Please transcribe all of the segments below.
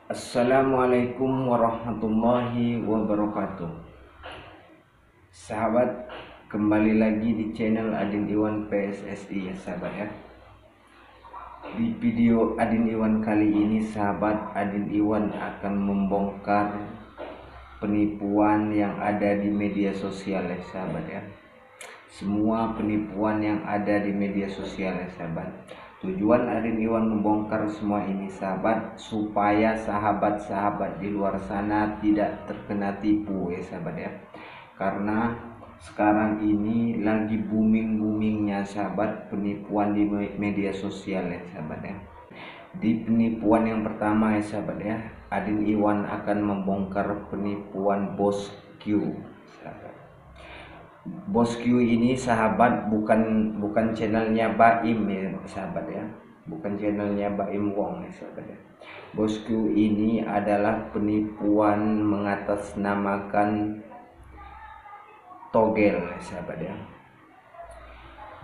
Assalamualaikum warahmatullahi wabarakatuh. Sahabat, kembali lagi di channel Adin Iwan PSSI ya sahabat ya. Di video Adin Iwan kali ini sahabat, Adin Iwan akan membongkar penipuan yang ada di media sosial ya sahabat ya. Semua penipuan yang ada di media sosial ya sahabat. Tujuan Adin Iwan membongkar semua ini sahabat, supaya sahabat-sahabat di luar sana tidak terkena tipu ya sahabat ya. Karena sekarang ini lagi booming-boomingnya sahabat penipuan di media sosial ya sahabat ya. Di penipuan yang pertama ya sahabat ya, Adin Iwan akan membongkar penipuan Bos Q sahabat. Bos Q ini sahabat bukan channelnya Baim ya sahabat ya, bukan channelnya Baim Wong ya sahabat ya. Bos Q ini adalah penipuan mengatasnamakan togel ya sahabat ya.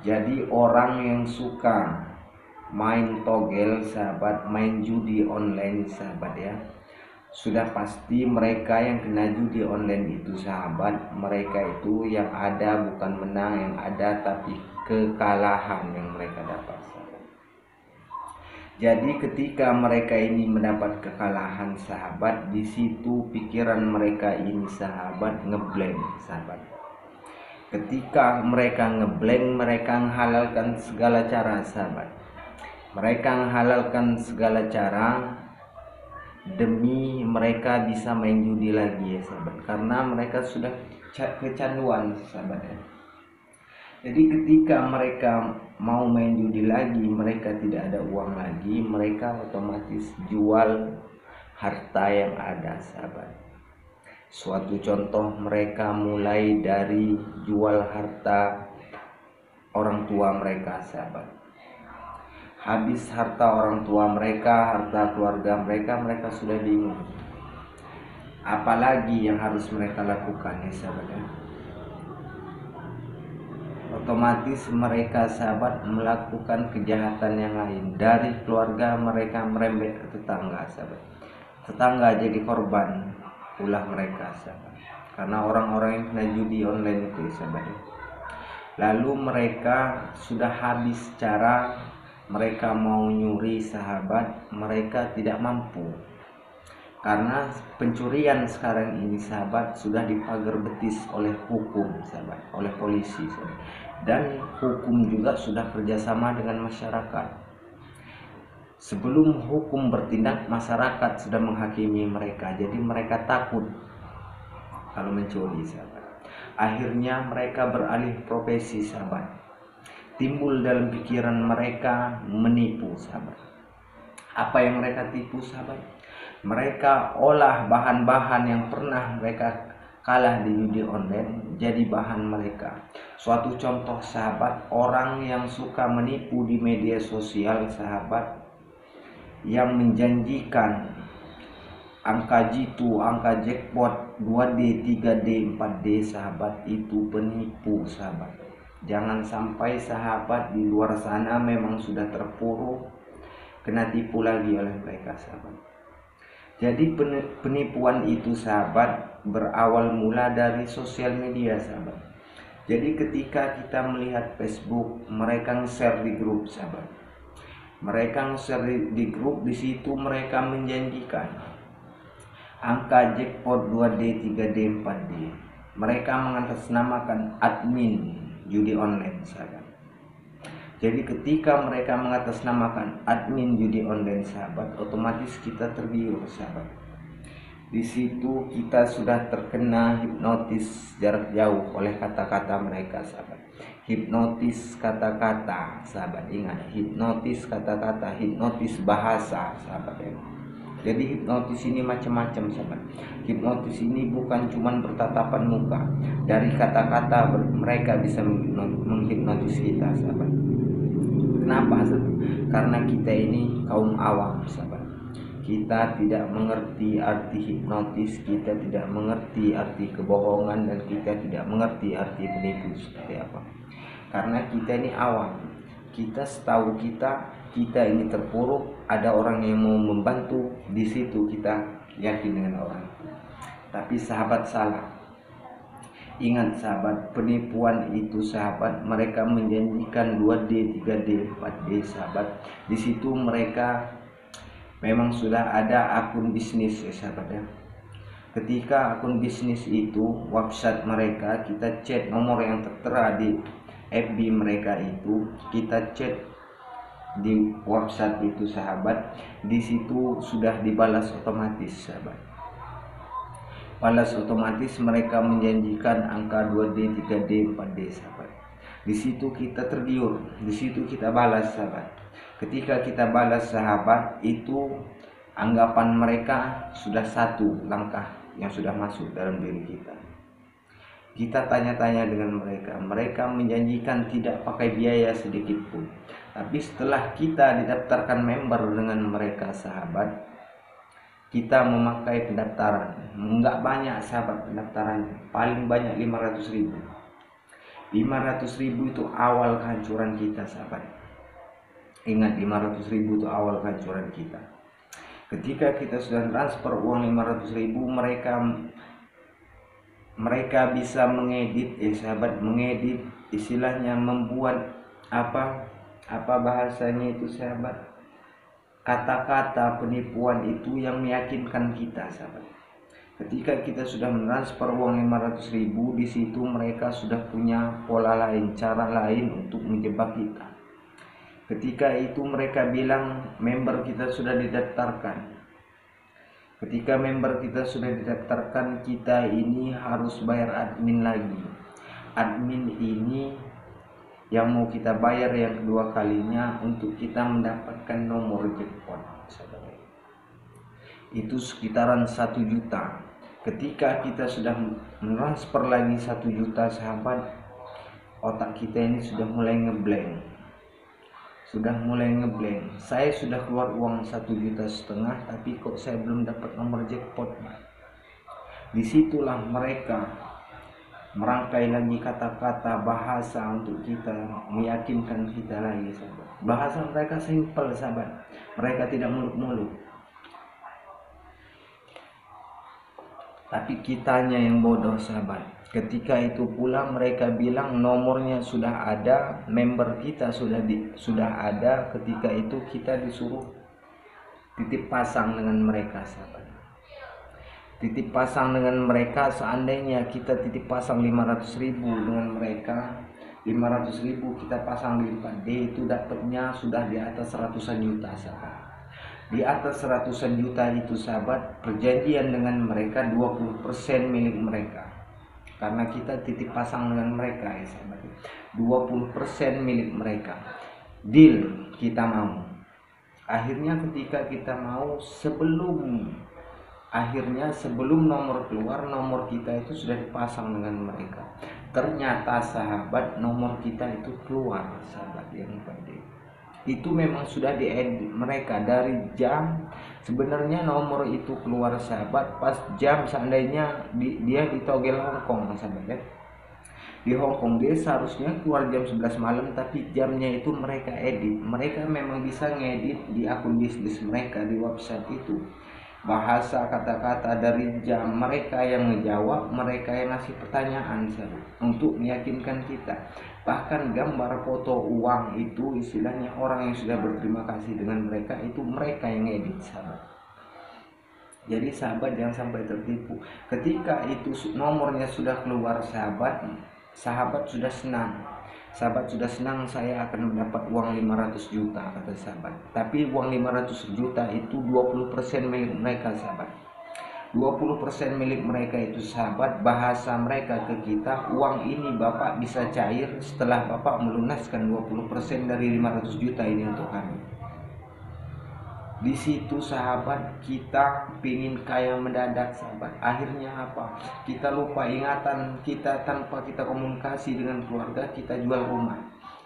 Jadi orang yang suka main togel sahabat, main judi online sahabat ya, sudah pasti mereka yang kena judi online itu sahabat, mereka itu yang ada bukan menang, yang ada tapi kekalahan yang mereka dapat sahabat. Jadi ketika mereka ini mendapat kekalahan sahabat, di situ pikiran mereka ini sahabat ngeblank sahabat. Ketika mereka ngeblank, mereka menghalalkan segala cara sahabat. Mereka menghalalkan segala cara demi mereka bisa main judi lagi ya sahabat, karena mereka sudah kecanduan sahabat ya. Jadi ketika mereka mau main judi lagi, mereka tidak ada uang lagi, mereka otomatis jual harta yang ada sahabat. Suatu contoh, mereka mulai dari jual harta orang tua mereka sahabat. Habis harta orang tua mereka, harta keluarga mereka, mereka sudah bingung apalagi yang harus mereka lakukan ya sahabat ya. Otomatis mereka sahabat melakukan kejahatan yang lain. Dari keluarga mereka merembet ke tetangga sahabat. Tetangga jadi korban ulah mereka sahabat, karena orang-orang yang kena judi online itu ya sahabat ya. Lalu mereka sudah habis cara, mereka mau nyuri sahabat, mereka tidak mampu, karena pencurian sekarang ini sahabat sudah dipagar betis oleh hukum sahabat, oleh polisi sahabat. Dan hukum juga sudah kerjasama dengan masyarakat. Sebelum hukum bertindak, masyarakat sudah menghakimi mereka, jadi mereka takut kalau mencuri sahabat. Akhirnya mereka beralih profesi sahabat. Timbul dalam pikiran mereka menipu sahabat. Apa yang mereka tipu sahabat? Mereka olah bahan-bahan yang pernah mereka kalah di judi online jadi bahan mereka. Suatu contoh sahabat, orang yang suka menipu di media sosial sahabat, yang menjanjikan angka jitu, angka jackpot 2D, 3D, 4D sahabat, itu penipu sahabat. Jangan sampai sahabat di luar sana memang sudah terpuruk kena tipu lagi oleh mereka sahabat. Jadi penipuan itu sahabat berawal mula dari sosial media sahabat. Jadi ketika kita melihat Facebook, mereka nge-share di grup sahabat. Mereka nge-share di grup, di situ mereka menjanjikan angka jackpot 2D, 3D, 4D. Mereka mengatasnamakan admin judi online sahabat. Jadi ketika mereka mengatasnamakan admin judi online sahabat, otomatis kita tergiur sahabat. Di situ kita sudah terkena hipnotis jarak jauh oleh kata-kata mereka sahabat. Hipnotis kata-kata sahabat, ingat, hipnotis kata-kata, hipnotis bahasa sahabat ya. Jadi hipnotis ini macam-macam sahabat. Hipnotis ini bukan cuma bertatapan muka. Dari kata-kata mereka bisa menghipnotis kita sahabat. Kenapa sahabat? Karena kita ini kaum awam sahabat. Kita tidak mengerti arti hipnotis, kita tidak mengerti arti kebohongan, dan kita tidak mengerti arti penipu seperti apa. Karena kita ini awam. kita setahu kita ini terpuruk, ada orang yang mau membantu, di situ kita yakin dengan orang. Tapi sahabat salah. Ingat sahabat, penipuan itu sahabat, mereka menjanjikan 2D, 3D, 4D sahabat. Di situ mereka memang sudah ada akun bisnis ya sahabat ya. Ketika akun bisnis itu, website mereka, kita chat nomor yang tertera di FB mereka itu, kita chat di website itu sahabat, di situ sudah dibalas otomatis sahabat. Balas otomatis, mereka menjanjikan angka 2D, 3D, 4D sahabat. Di situ kita tergiur, di situ kita balas sahabat. Ketika kita balas sahabat, itu anggapan mereka sudah satu langkah yang sudah masuk dalam diri kita. Kita tanya-tanya dengan mereka, mereka menjanjikan tidak pakai biaya sedikit pun. Tapi setelah kita didaftarkan member dengan mereka sahabat, kita memakai pendaftaran. Enggak banyak sahabat pendaftarannya, paling banyak 500.000. 500.000 itu awal kehancuran kita sahabat. Ingat, 500.000 itu awal kehancuran kita. Ketika kita sudah transfer uang 500.000, mereka bisa mengedit sahabat, mengedit, istilahnya membuat apa bahasanya itu sahabat, kata-kata penipuan itu yang meyakinkan kita sahabat. Ketika kita sudah mentransfer uang 500.000, di situ mereka sudah punya pola lain, cara lain untuk menjebak kita. Ketika itu mereka bilang member kita sudah didaftarkan. Ketika member kita sudah didaftarkan, kita ini harus bayar admin lagi. Admin ini yang mau kita bayar yang kedua kalinya untuk kita mendapatkan nomor jackpot. Itu sekitaran 1 juta. Ketika kita sudah mentransfer lagi 1 juta sahabat, otak kita ini sudah mulai ngeblank. Saya sudah keluar uang 1,5 juta, tapi kok saya belum dapat nomor jackpot. Disitulah mereka merangkai lagi kata-kata bahasa untuk kita, meyakinkan kita lagi sahabat. Bahasa mereka simpel sahabat, mereka tidak muluk-muluk. Tapi kitanya yang bodoh sahabat. Ketika itu pula mereka bilang nomornya sudah ada, member kita sudah ada. Ketika itu kita disuruh titip pasang dengan mereka sahabat. Titip pasang dengan mereka, seandainya kita titip pasang 500.000 dengan mereka, 500.000 kita pasang di 4D, itu dapatnya sudah di atas ratusan juta sahabat. Di atas ratusan juta itu sahabat, perjanjian dengan mereka 20% milik mereka. Karena kita titip pasang dengan mereka ya sahabat, 20% milik mereka. Deal, kita mau. Akhirnya ketika kita mau, sebelum nomor keluar, nomor kita itu sudah dipasang dengan mereka. Ternyata sahabat, nomor kita itu keluar sahabat yang pada itu memang sudah diedit mereka dari jam. Sebenarnya nomor itu keluar sahabat pas jam, seandainya dia di togel Hongkong sahabat ya. Di Hongkong dia seharusnya keluar jam 11 malam, tapi jamnya itu mereka edit. Mereka memang bisa ngedit di akun bisnis mereka di website itu. Bahasa kata-kata dari jam, mereka yang ngejawab, mereka yang ngasih pertanyaan sahabat, untuk meyakinkan kita. Bahkan gambar foto uang itu istilahnya orang yang sudah berterima kasih dengan mereka, itu mereka yang edit sahabat. Jadi sahabat jangan sampai tertipu. Ketika itu nomornya sudah keluar sahabat sudah senang. Sahabat sudah senang, saya akan mendapat uang 500 juta kata sahabat. Tapi uang 500 juta itu 20% milik mereka sahabat. 20% milik mereka itu sahabat, bahasa mereka ke kita, uang ini Bapak bisa cair setelah Bapak melunaskan 20% dari 500 juta ini untuk kami. Di situ sahabat, kita pingin kaya mendadak sahabat. Akhirnya apa? Kita lupa ingatan kita, tanpa kita komunikasi dengan keluarga, kita jual rumah,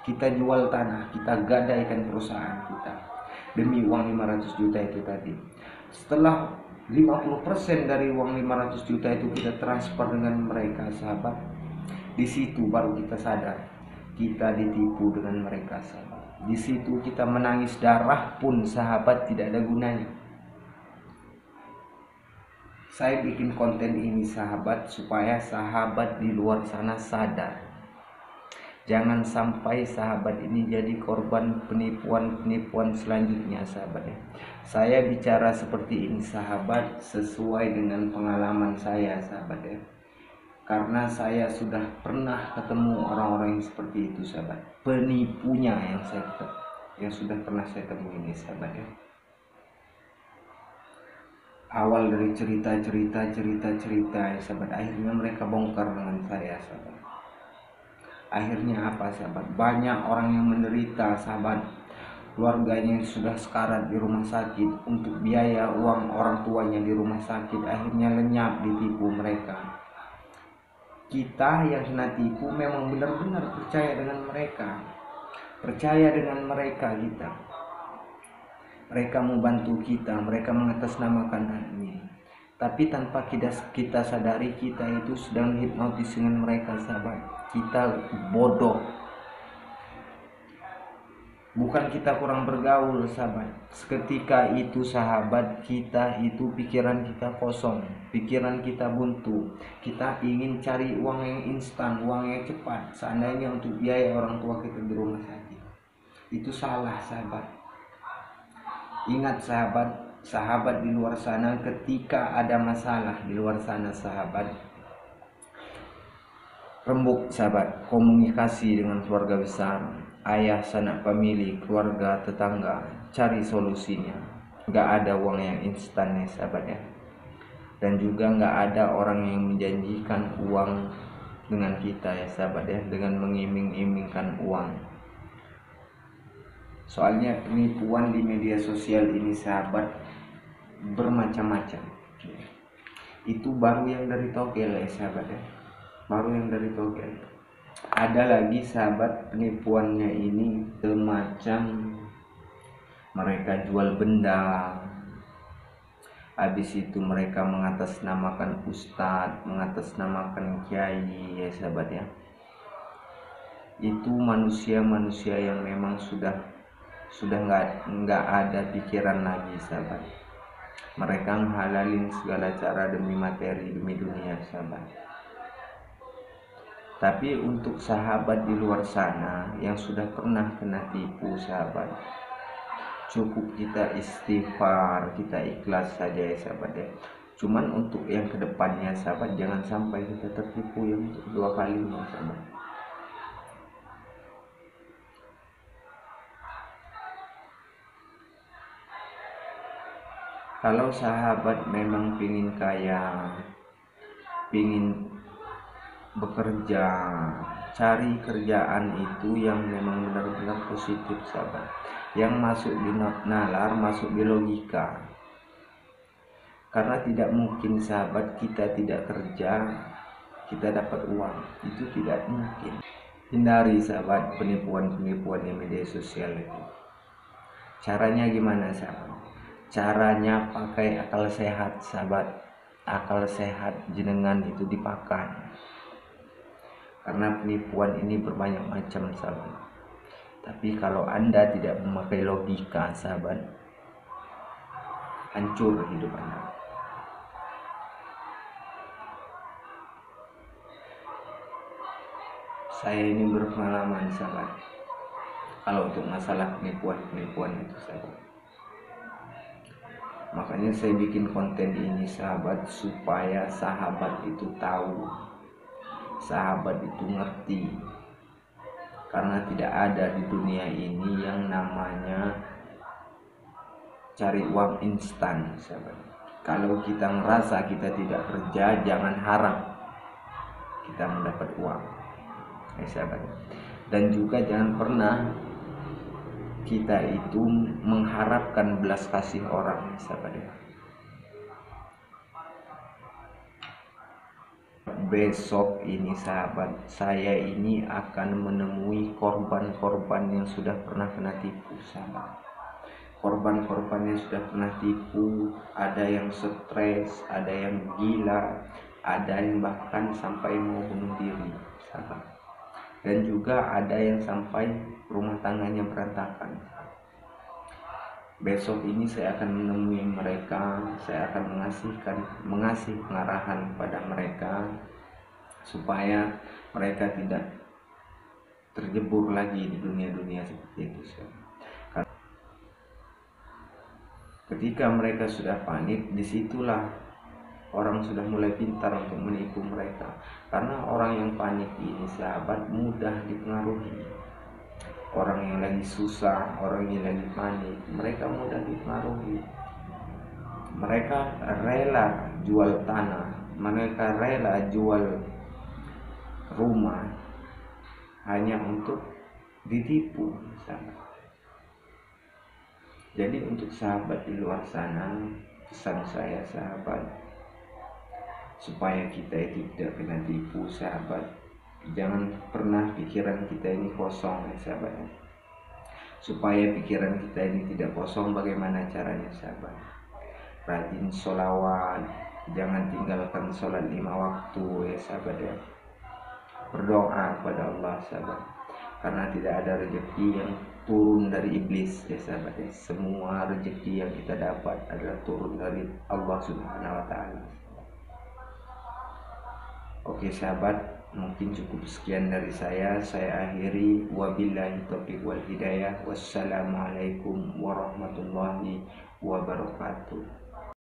kita jual tanah, kita gadaikan perusahaan kita demi uang 500 juta itu tadi. Setelah 50% dari uang 500 juta itu kita transfer dengan mereka sahabat, di situ baru kita sadar kita ditipu dengan mereka sahabat. Di situ kita menangis darah pun sahabat tidak ada gunanya. Saya bikin konten ini sahabat supaya sahabat di luar sana sadar. Jangan sampai sahabat ini jadi korban penipuan-penipuan selanjutnya sahabat ya. Saya bicara seperti ini sahabat sesuai dengan pengalaman saya sahabat ya. Karena saya sudah pernah ketemu orang-orang yang seperti itu sahabat. Penipunya yang sudah pernah saya temui ini sahabat ya. Awal dari cerita ya sahabat, akhirnya mereka bongkar dengan saya sahabat. Akhirnya apa sahabat? Banyak orang yang menderita sahabat. Keluarganya yang sudah sekarat di rumah sakit, untuk biaya uang orang tuanya di rumah sakit, akhirnya lenyap ditipu mereka. Kita yang kena tipu memang benar-benar percaya dengan mereka. Percaya dengan mereka kita. Mereka membantu kita, mereka mengatasnamakan ini. Tapi tanpa kita sadari kita itu sedang hipnotis dengan mereka sahabat. Kita bodoh. Bukan kita kurang bergaul sahabat. Seketika itu sahabat, kita itu pikiran kita kosong, pikiran kita buntu. Kita ingin cari uang yang instan, uang yang cepat. Seandainya untuk biaya orang tua kita di rumah sakit. Itu salah sahabat. Ingat sahabat di luar sana, ketika ada masalah di luar sana sahabat, rembuk sahabat, komunikasi dengan keluarga besar, ayah, sanak famili, keluarga, tetangga, cari solusinya. Gak ada uang yang instan nih sahabat ya. Dan juga gak ada orang yang menjanjikan uang dengan kita ya sahabat ya, dengan mengiming-imingkan uang. Soalnya penipuan di media sosial ini sahabat bermacam-macam. Itu baru yang dari togel ya sahabat ya. Baru yang dari togel. Ada lagi sahabat penipuannya ini semacam mereka jual benda. Habis itu mereka mengatasnamakan ustadz, mengatasnamakan kiai ya sahabat ya. Itu manusia-manusia yang memang sudah nggak ada pikiran lagi sahabat. Mereka menghalalin segala cara demi materi, demi dunia sahabat. Tapi untuk sahabat di luar sana yang sudah pernah kena tipu sahabat, cukup kita istighfar, kita ikhlas saja ya sahabat ya. Cuman untuk yang kedepannya sahabat, jangan sampai kita tertipu yang kedua kalinya sahabat. Kalau sahabat memang pingin kaya, pingin bekerja, cari kerjaan itu yang memang benar-benar positif sahabat, yang masuk di nalar, masuk di logika. Karena tidak mungkin sahabat kita tidak kerja kita dapat uang, itu tidak mungkin. Hindari sahabat penipuan-penipuan di media sosial itu. Caranya gimana sahabat? Caranya pakai akal sehat sahabat. Akal sehat jenengan itu dipakai. Karena penipuan ini berbanyak macam sahabat. Tapi kalau Anda tidak memakai logika sahabat, hancur hidup Anda. Saya ini berpengalaman sahabat. Kalau untuk masalah penipuan itu sahabat. Makanya saya bikin konten ini sahabat, supaya sahabat itu tahu, sahabat itu ngerti. Karena tidak ada di dunia ini yang namanya cari uang instan sahabat. Kalau kita ngerasa kita tidak kerja, jangan harap kita mendapat uang ya sahabat. Dan juga jangan pernah kita itu mengharapkan belas kasih orang sahabat ya. Besok ini sahabat, saya ini akan menemui korban-korban yang sudah pernah kena tipu sahabat. Korban-korban yang sudah pernah tipu, ada yang stres, ada yang gila, ada yang bahkan sampai mau bunuh diri sahabat. dan juga ada yang sampai rumah tangganya berantakan. Besok ini saya akan menemui mereka, saya akan mengasih pengarahan kepada mereka supaya mereka tidak terjebur lagi di dunia-dunia seperti itu. Ketika mereka sudah panik, disitulah orang sudah mulai pintar untuk menipu mereka. Karena orang yang panik ini, sahabat, mudah dipengaruhi. Orang yang lagi susah, orang yang lagi panik, mereka mudah dipengaruhi. Mereka rela jual tanah, mereka rela jual rumah hanya untuk ditipu, sahabat. Jadi untuk sahabat di luar sana, pesan saya, sahabat, supaya kita itu tidak kena tipu, sahabat. Jangan pernah pikiran kita ini kosong, ya sahabat. Supaya pikiran kita ini tidak kosong, bagaimana caranya, sahabat? Rajin sholawat, jangan tinggalkan sholat 5 waktu, ya sahabat ya. Berdoa kepada Allah, sahabat, karena tidak ada rezeki yang turun dari iblis, ya sahabat ya. Semua rezeki yang kita dapat adalah turun dari Allah Subhanahu wa Ta'ala. Oke sahabat, mungkin cukup sekian dari saya akhiri. Wabillahi taufiq wal hidayah. Wassalamualaikum warahmatullahi wabarakatuh.